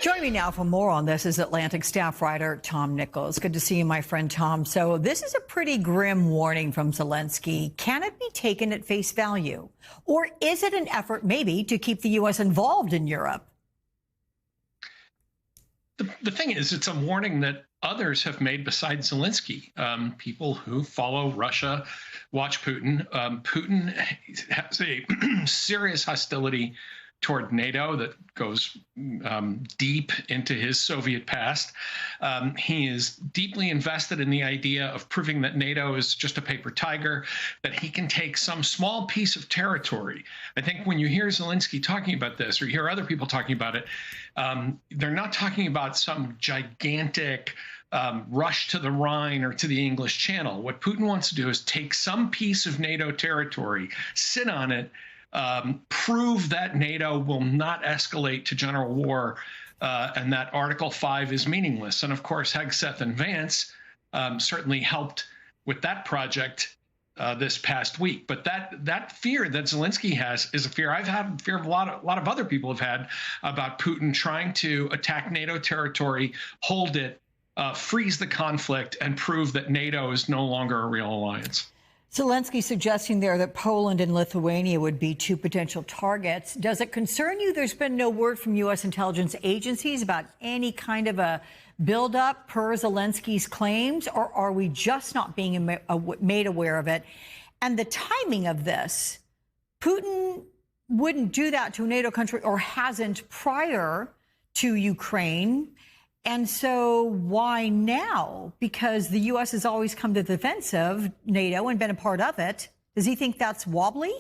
Joining me now for more on this is Atlantic staff writer Tom Nichols. Good to see you, my friend Tom. So this is a pretty grim warning from Zelensky. Can it be taken at face value? Or is it an effort maybe to keep the U.S. involved in Europe? The thing is, it's a warning that others have made besides Zelensky. People who follow Russia, watch Putin. Putin has a serious hostility toward NATO that goes deep into his Soviet past. He is deeply invested in the idea of proving that NATO is just a paper tiger, that he can take some small piece of territory. I think when you hear Zelensky talking about this, or you hear other people talking about it, they're not talking about some gigantic rush to the Rhine or to the English Channel. What Putin wants to do is take some piece of NATO territory, sit on it, prove that NATO will not escalate to general war, and that Article 5 is meaningless. And of course, Hegseth and Vance certainly helped with that project this past week. But that fear that Zelensky has is a fear I've had, fear of a lot of other people have had about Putin trying to attack NATO territory, hold it, freeze the conflict, and prove that NATO is no longer a real alliance. Zelensky suggesting there that Poland and Lithuania would be two potential targets. Does it concern you there's been no word from U.S. intelligence agencies about any kind of a buildup per Zelensky's claims, or are we just not being made aware of it? And the timing of this, Putin wouldn't do that to a NATO country, or hasn't prior to Ukraine. And so why now? Because the U.S. has always come to the defense of NATO and been a part of it. Does he think that's wobbly?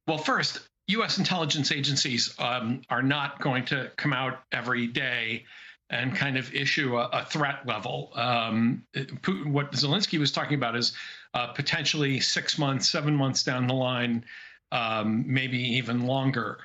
Well, first, U.S. intelligence agencies are not going to come out every day and kind of issue a threat level. Putin, what Zelensky was talking about is potentially 6 months, 7 months down the line, maybe even longer.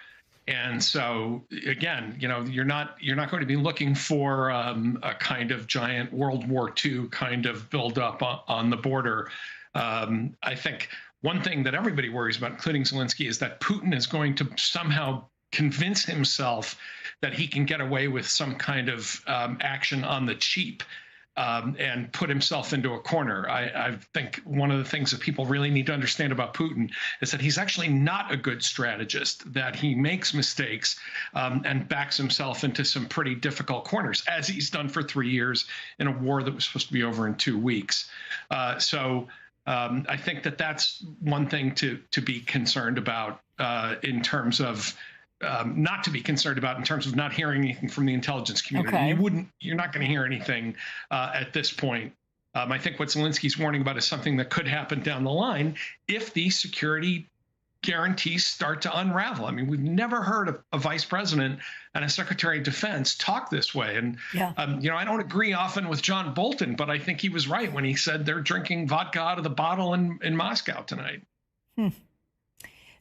And so, again, you're not going to be looking for a kind of giant World War II kind of buildup on the border. I think one thing that everybody worries about, including Zelensky, is that Putin is going to somehow convince himself that he can get away with some kind of action on the cheap. And put himself into a corner. I think one of the things that people really need to understand about Putin is that he's actually not a good strategist, that he makes mistakes and backs himself into some pretty difficult corners, as he's done for 3 years in a war that was supposed to be over in 2 weeks. So I think that that's one thing to be concerned about in terms of not to be concerned about in terms of not hearing anything from the intelligence community. Okay. You're not going to hear anything at this point. I think what Zelensky's warning about is something that could happen down the line if these security guarantees start to unravel. I mean, we've never heard a vice president and a secretary of defense talk this way. And, I don't agree often with John Bolton, but I think he was right when he said they're drinking vodka out of the bottle in Moscow tonight.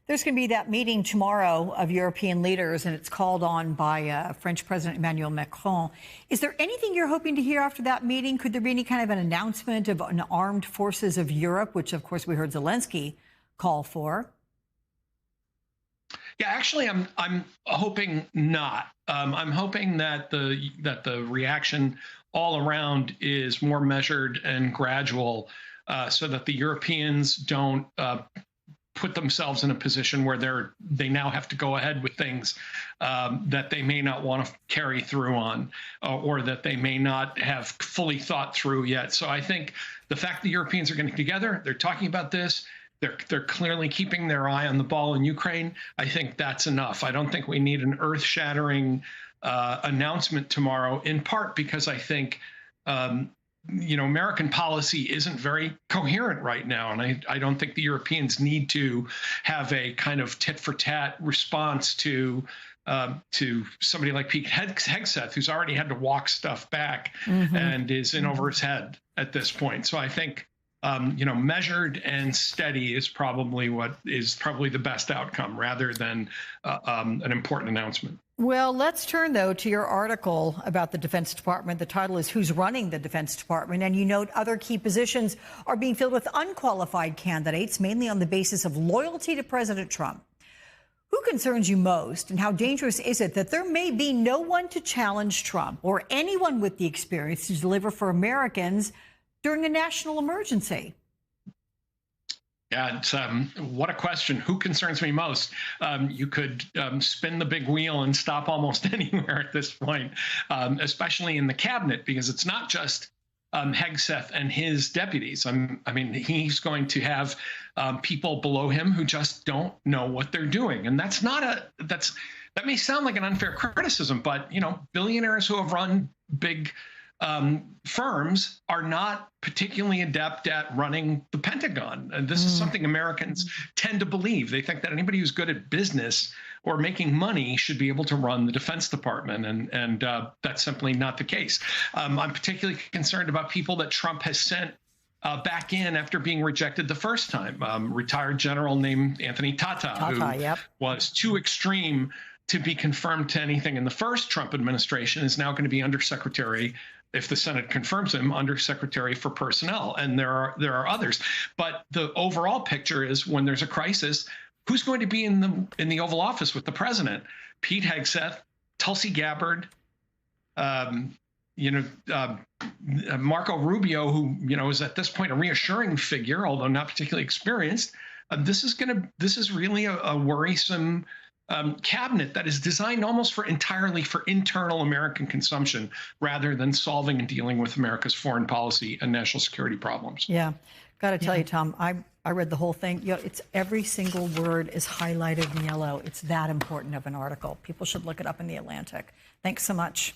There's going to be that meeting tomorrow of European leaders, and it's called on by French President Emmanuel Macron. Is there anything you're hoping to hear after that meeting? Could there be any kind of an announcement of an armed forces of Europe, which, of course, we heard Zelensky call for? Yeah, actually, I'm hoping not. I'm hoping that the reaction all around is more measured and gradual, so that the Europeans don't put themselves in a position where they now have to go ahead with things that they may not want to carry through on, or that they may not have fully thought through yet. So I think the fact the Europeans are getting together, they're talking about this, they're clearly keeping their eye on the ball in Ukraine, I think that's enough. I don't think we need an earth-shattering announcement tomorrow, in part because I think American policy isn't very coherent right now. And I don't think the Europeans need to have a kind of tit-for-tat response to somebody like Pete Hegseth, who's already had to walk stuff back and is in over his head at this point. So I think, measured and steady is probably the best outcome, rather than an important announcement. Well, let's turn, though, to your article about the Defense Department. The title is Who's Running the Defense Department? And you note other key positions are being filled with unqualified candidates, mainly on the basis of loyalty to President Trump. Who concerns you most, and how dangerous is it that there may be no one to challenge Trump or anyone with the experience to deliver for Americans during a national emergency? Yeah, it's, what a question. Who concerns me most? You could spin the big wheel and stop almost anywhere at this point, especially in the cabinet, because it's not just Hegseth and his deputies. I mean, he's going to have people below him who just don't know what they're doing, and that may sound like an unfair criticism, but billionaires who have run big firms are not particularly adept at running the Pentagon. And this is something Americans tend to believe. They think that anybody who's good at business or making money should be able to run the Defense Department. And that's simply not the case. I'm particularly concerned about people that Trump has sent back in after being rejected the first time. Retired general named Anthony Tata, who was too extreme to be confirmed to anything in the first Trump administration, is now going to be undersecretary, if the Senate confirms him, undersecretary for personnel. And there are others. But the overall picture is, when there's a crisis, who's going to be in the Oval Office with the president? Pete Hegseth, Tulsi Gabbard, Marco Rubio, who is at this point a reassuring figure, although not particularly experienced. This is really a worrisome cabinet that is designed almost entirely for internal American consumption, rather than solving and dealing with America's foreign policy and national security problems. Yeah, got to tell you, Tom, I read the whole thing. It's every single word is highlighted in yellow. It's that important of an article. People should look it up in The Atlantic. Thanks so much.